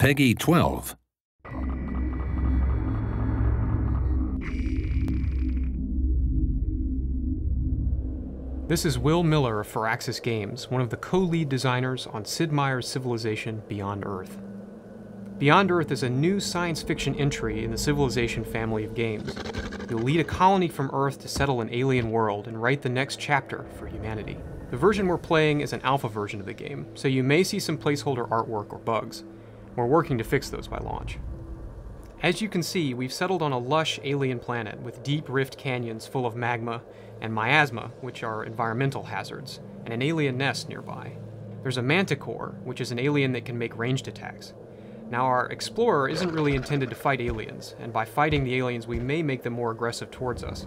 Peggy 12. This is Will Miller of Firaxis Games, one of the co-lead designers on Sid Meier's Civilization Beyond Earth. Beyond Earth is a new science fiction entry in the Civilization family of games. You'll lead a colony from Earth to settle an alien world and write the next chapter for humanity. The version we're playing is an alpha version of the game, so you may see some placeholder artwork or bugs. We're working to fix those by launch. As you can see, we've settled on a lush alien planet with deep rift canyons full of magma and miasma, which are environmental hazards, and an alien nest nearby. There's a manticore, which is an alien that can make ranged attacks. Now, our explorer isn't really intended to fight aliens, and by fighting the aliens we may make them more aggressive towards us.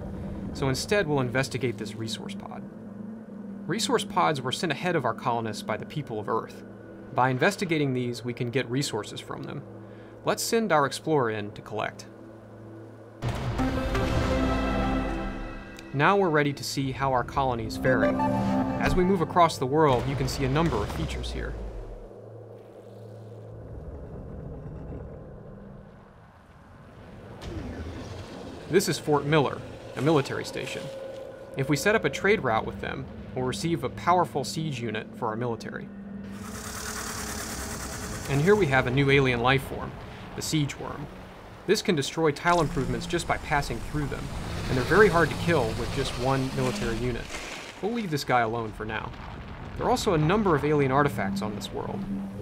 So instead we'll investigate this resource pod. Resource pods were sent ahead of our colonists by the people of Earth. By investigating these, we can get resources from them. Let's send our explorer in to collect. Now we're ready to see how our colony is faring. As we move across the world, you can see a number of features here. This is Fort Miller, a military station. If we set up a trade route with them, we'll receive a powerful siege unit for our military. And here we have a new alien life form, the siege worm. This can destroy tile improvements just by passing through them, and they're very hard to kill with just one military unit. We'll leave this guy alone for now. There are also a number of alien artifacts on this world,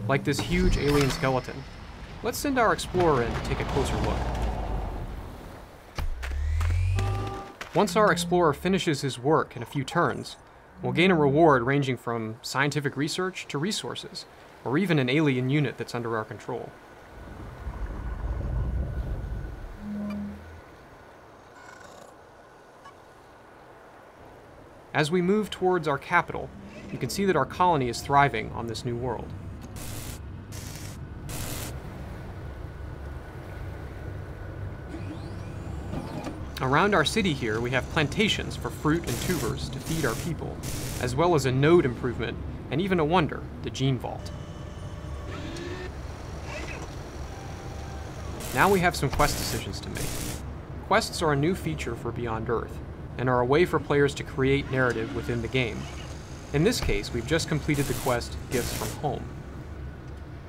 like this huge alien skeleton. Let's send our explorer in to take a closer look. Once our explorer finishes his work in a few turns, we'll gain a reward ranging from scientific research to resources, or even an alien unit that's under our control. As we move towards our capital, you can see that our colony is thriving on this new world. Around our city here, we have plantations for fruit and tubers to feed our people, as well as a node improvement, and even a wonder, the gene vault. Now we have some quest decisions to make. Quests are a new feature for Beyond Earth, and are a way for players to create narrative within the game. In this case, we've just completed the quest, Gifts from Home.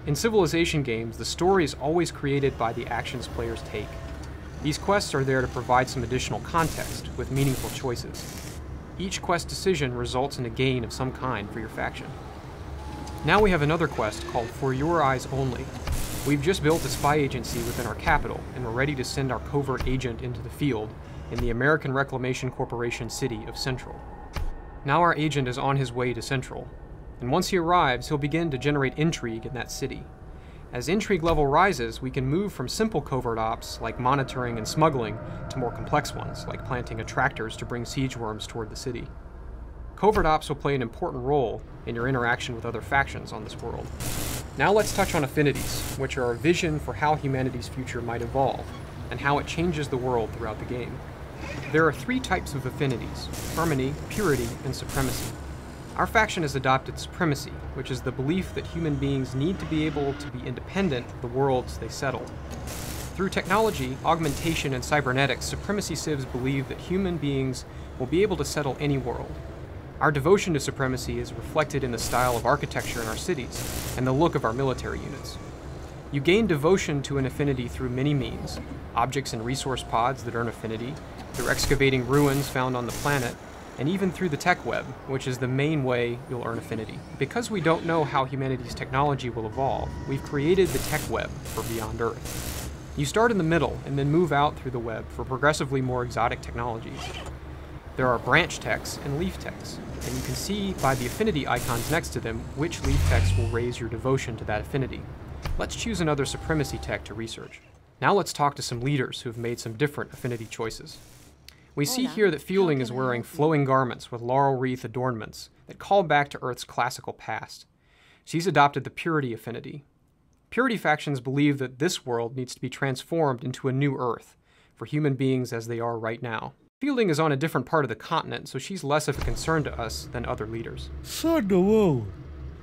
In Civilization games, the story is always created by the actions players take. These quests are there to provide some additional context with meaningful choices. Each quest decision results in a gain of some kind for your faction. Now we have another quest called For Your Eyes Only. We've just built a spy agency within our capital, and we're ready to send our covert agent into the field in the American Reclamation Corporation city of Central. Now our agent is on his way to Central, and once he arrives, he'll begin to generate intrigue in that city. As intrigue level rises, we can move from simple covert ops, like monitoring and smuggling, to more complex ones, like planting attractors to bring siege worms toward the city. Covert ops will play an important role in your interaction with other factions on this world. Now let's touch on affinities, which are a vision for how humanity's future might evolve, and how it changes the world throughout the game. There are three types of affinities: harmony, purity, and supremacy. Our faction has adopted supremacy, which is the belief that human beings need to be able to be independent of the worlds they settle. Through technology, augmentation, and cybernetics, supremacy civs believe that human beings will be able to settle any world. Our devotion to supremacy is reflected in the style of architecture in our cities, and the look of our military units. You gain devotion to an affinity through many means: objects and resource pods that earn affinity, through excavating ruins found on the planet, and even through the tech web, which is the main way you'll earn affinity. Because we don't know how humanity's technology will evolve, we've created the tech web for Beyond Earth. You start in the middle and then move out through the web for progressively more exotic technologies. There are branch techs and leaf techs, and you can see by the affinity icons next to them which leaf techs will raise your devotion to that affinity. Let's choose another supremacy tech to research. Now let's talk to some leaders who have made some different affinity choices. We see here that Fielding is wearing flowing garments with laurel wreath adornments that call back to Earth's classical past. She's adopted the purity affinity. Purity factions believe that this world needs to be transformed into a new Earth, for human beings as they are right now. Fielding is on a different part of the continent, so she's less of a concern to us than other leaders.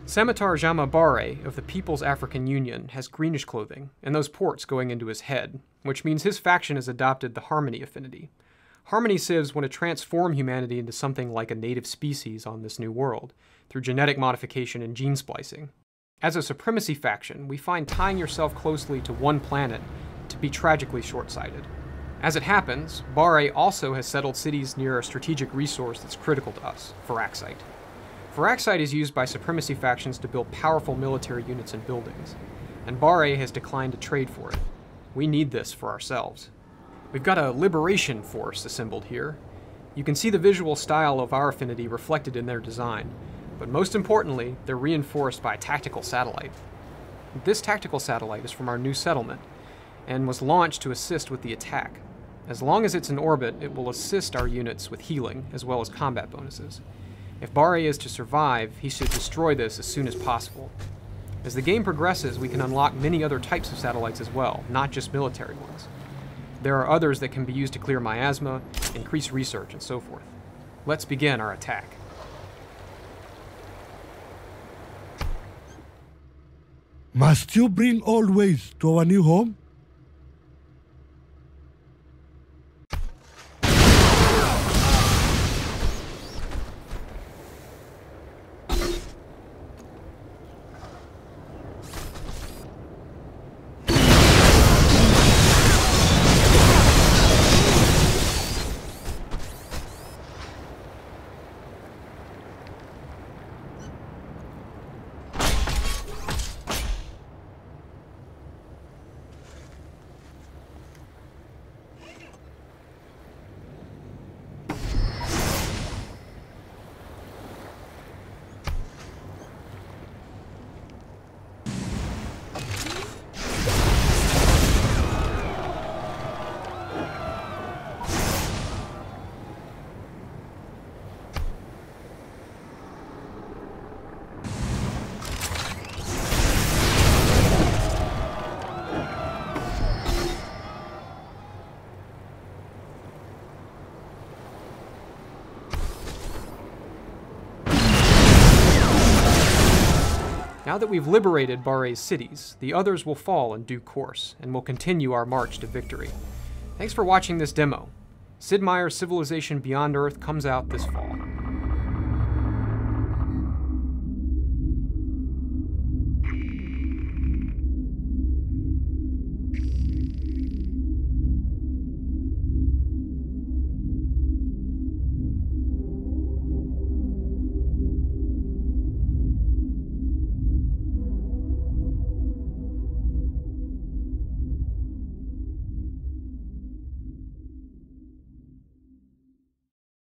Samatar Jama Bare of the People's African Union has greenish clothing, and those ports going into his head, which means his faction has adopted the Harmony affinity. Harmony civs want to transform humanity into something like a native species on this new world, through genetic modification and gene splicing. As a supremacy faction, we find tying yourself closely to one planet to be tragically short-sighted. As it happens, Bare also has settled cities near a strategic resource that's critical to us, Firaxite. Firaxite is used by supremacy factions to build powerful military units and buildings, and Bare has declined to trade for it. We need this for ourselves. We've got a liberation force assembled here. You can see the visual style of our affinity reflected in their design, but most importantly, they're reinforced by a tactical satellite. This tactical satellite is from our new settlement, and was launched to assist with the attack. As long as it's in orbit, it will assist our units with healing, as well as combat bonuses. If Bare is to survive, he should destroy this as soon as possible. As the game progresses, we can unlock many other types of satellites as well, not just military ones. There are others that can be used to clear miasma, increase research, and so forth. Let's begin our attack. Must you bring always to our new home? Now that we've liberated Bare's cities, the others will fall in due course, and we'll continue our march to victory. Thanks for watching this demo. Sid Meier's Civilization Beyond Earth comes out this fall.